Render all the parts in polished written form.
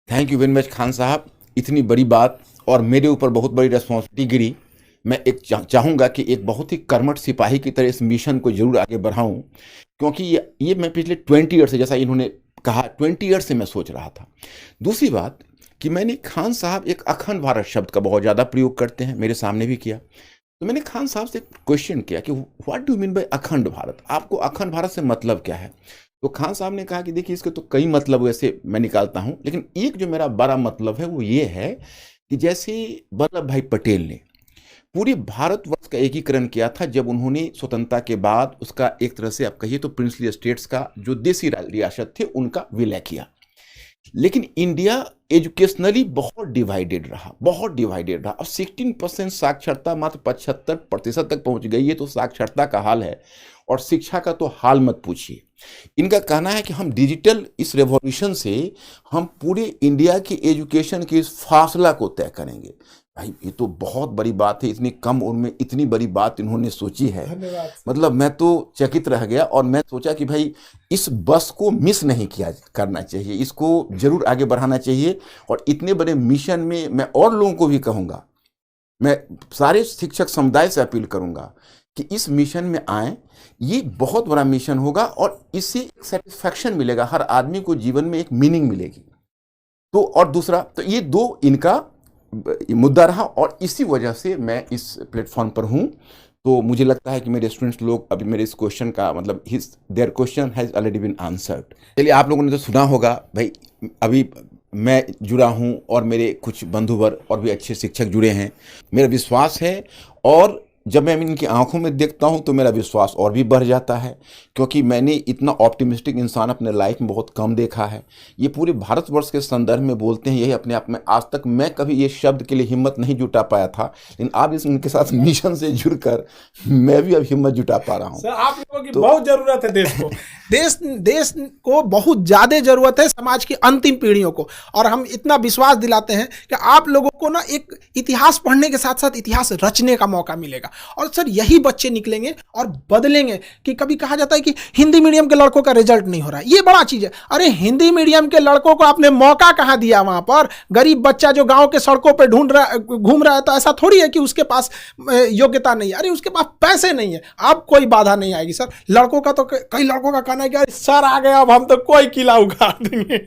Thank you very much Khan साहब। इतनी बड़ी बात और मेरे ऊपर बहुत बड़ी रिस्पॉन्सिबिलिटी गिरी। मैं एक चाहूँगा कि एक बहुत ही कर्मठ सिपाही की तरह इस मिशन को जरूर आगे बढ़ाऊँ, क्योंकि ये मैं पिछले 20 ईयर से, जैसा इन्होंने कहा, 20 ईयर से मैं सोच रहा था। दूसरी बात कि मैंने खान साहब एक अखंड भारत शब्द का बहुत ज़्यादा प्रयोग करते हैं, मेरे सामने भी किया। तो मैंने खान साहब से क्वेश्चन किया कि व्हाट डू मीन बाय अखंड भारत, आपको अखंड भारत से मतलब क्या है? तो खान साहब ने कहा कि देखिए, इसके तो कई मतलब वैसे मैं निकालता हूं, लेकिन एक जो मेरा बड़ा मतलब है वो ये है कि जैसे वल्लभ भाई पटेल ने पूरे भारतवर्ष का एकीकरण किया था, जब उन्होंने स्वतंत्रता के बाद उसका एक तरह से आप कहिए तो प्रिंसली स्टेट्स का जो देसी रियासत थे उनका विलय किया। लेकिन इंडिया एजुकेशनली बहुत डिवाइडेड रहा, बहुत डिवाइडेड रहा। अब 16% साक्षरता मात्र 75% तक पहुंच गई है, तो साक्षरता का हाल है और शिक्षा का तो हाल मत पूछिए। इनका कहना है कि हम डिजिटल इस रेवोल्यूशन से हम पूरे इंडिया की एजुकेशन के इस फासला को तय करेंगे। भाई ये तो बहुत बड़ी बात है, इतनी कम उम्र में इतनी बड़ी बात इन्होंने सोची है। मतलब मैं तो चकित रह गया और मैं सोचा कि भाई इस बस को मिस नहीं किया करना चाहिए, इसको जरूर आगे बढ़ाना चाहिए। और इतने बड़े मिशन में मैं और लोगों को भी कहूँगा, मैं सारे शिक्षक समुदाय से अपील करूँगा कि इस मिशन में आए। ये बहुत बड़ा मिशन होगा और इससे सेटिस्फैक्शन मिलेगा, हर आदमी को जीवन में एक मीनिंग मिलेगी। तो और दूसरा तो ये दो इनका मुद्दा रहा और इसी वजह से मैं इस प्लेटफॉर्म पर हूँ। तो मुझे लगता है कि मेरे स्टूडेंट्स लोग अभी मेरे इस क्वेश्चन का मतलब their question has already been answered. चलिए, आप लोगों ने तो सुना होगा भाई, अभी मैं जुड़ा हूँ और मेरे कुछ बंधुवर और भी अच्छे शिक्षक जुड़े हैं। मेरा विश्वास है, और जब मैं इनकी आंखों में देखता हूं तो मेरा विश्वास और भी बढ़ जाता है, क्योंकि मैंने इतना ऑप्टिमिस्टिक इंसान अपने लाइफ में बहुत कम देखा है। ये पूरे भारतवर्ष के संदर्भ में बोलते हैं, यही अपने आप में आज तक मैं कभी ये शब्द के लिए हिम्मत नहीं जुटा पाया था, लेकिन आप इनके साथ मिशन से जुड़कर मैं भी अब हिम्मत जुटा पा रहा हूँ। सर, आप लोगों की बहुत जरूरत है देश को। देश को बहुत ज्यादा जरूरत है, समाज की अंतिम पीढ़ियों को। और हम इतना विश्वास दिलाते हैं कि आप लोगों को ना एक इतिहास पढ़ने के साथ साथ इतिहास रचने का मौका मिलेगा। और सर, यही बच्चे निकलेंगे और बदलेंगे। कि कभी कहा जाता है कि हिंदी मीडियम के लड़कों का रिजल्ट नहीं हो रहा है, ये बड़ा चीज है। अरे हिंदी मीडियम के लड़कों को आपने मौका कहां दिया? वहां पर गरीब बच्चा जो गांव के सड़कों पे घूम रहा है, तो ऐसा थोड़ी है कि उसके पास योग्यता नहीं है। अरे उसके पास पैसे नहीं है, अब कोई बाधा नहीं आएगी सर। लड़कों का तो कई लड़कों का कहना है कि सर आ गया, अब हम तो कोई किला उखाड़ देंगे।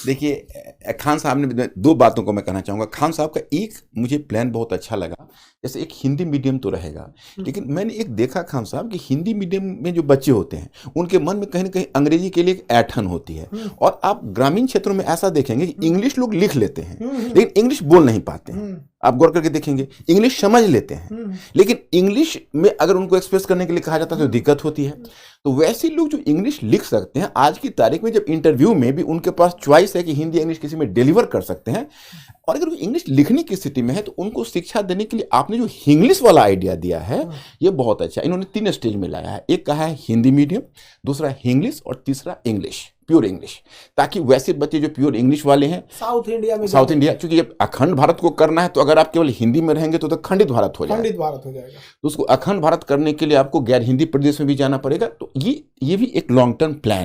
देखिए, खान साहब ने दो बातों को मैं कहना चाहूँगा। खान साहब का एक मुझे प्लान बहुत अच्छा लगा, जैसे एक हिंदी मीडियम तो रहेगा, लेकिन मैंने एक देखा खान साहब कि हिंदी मीडियम में जो बच्चे होते हैं उनके मन में कहीं ना कहीं अंग्रेजी के लिए एक ऐंठन होती है। और आप ग्रामीण क्षेत्रों में ऐसा देखेंगे कि इंग्लिश लोग लिख लेते हैं लेकिन इंग्लिश बोल नहीं पाते हैं। आप गौर करके देखेंगे, इंग्लिश समझ लेते हैं लेकिन इंग्लिश में अगर उनको एक्सप्रेस करने के लिए कहा जाता है तो दिक्कत होती है। तो वैसे लोग जो इंग्लिश लिख सकते हैं, आज की तारीख में जब इंटरव्यू में भी उनके पास चॉइस है कि हिंदी इंग्लिश किसी में डिलीवर कर सकते हैं, और अगर वो इंग्लिश लिखने की स्थिति में है, तो उनको शिक्षा देने के लिए आपने जो इंग्लिश वाला आइडिया दिया है ये बहुत अच्छा। इन्होंने 3 स्टेज में लाया है, एक कहा है हिंदी मीडियम, दूसरा इंग्लिश और तीसरा इंग्लिश, प्योर इंग्लिश, ताकि वैसे बच्चे जो प्योर इंग्लिश वाले हैं साउथ इंडिया, क्योंकि जब अखंड भारत को करना है तो अगर आप केवल हिंदी में रहेंगे तो खंडित भारत हो जाएगा। तो उसको अखंड भारत करने के लिए आपको गैर हिंदी प्रदेश में भी जाना पड़ेगा। तो ये भी एक लॉन्ग टर्म प्लान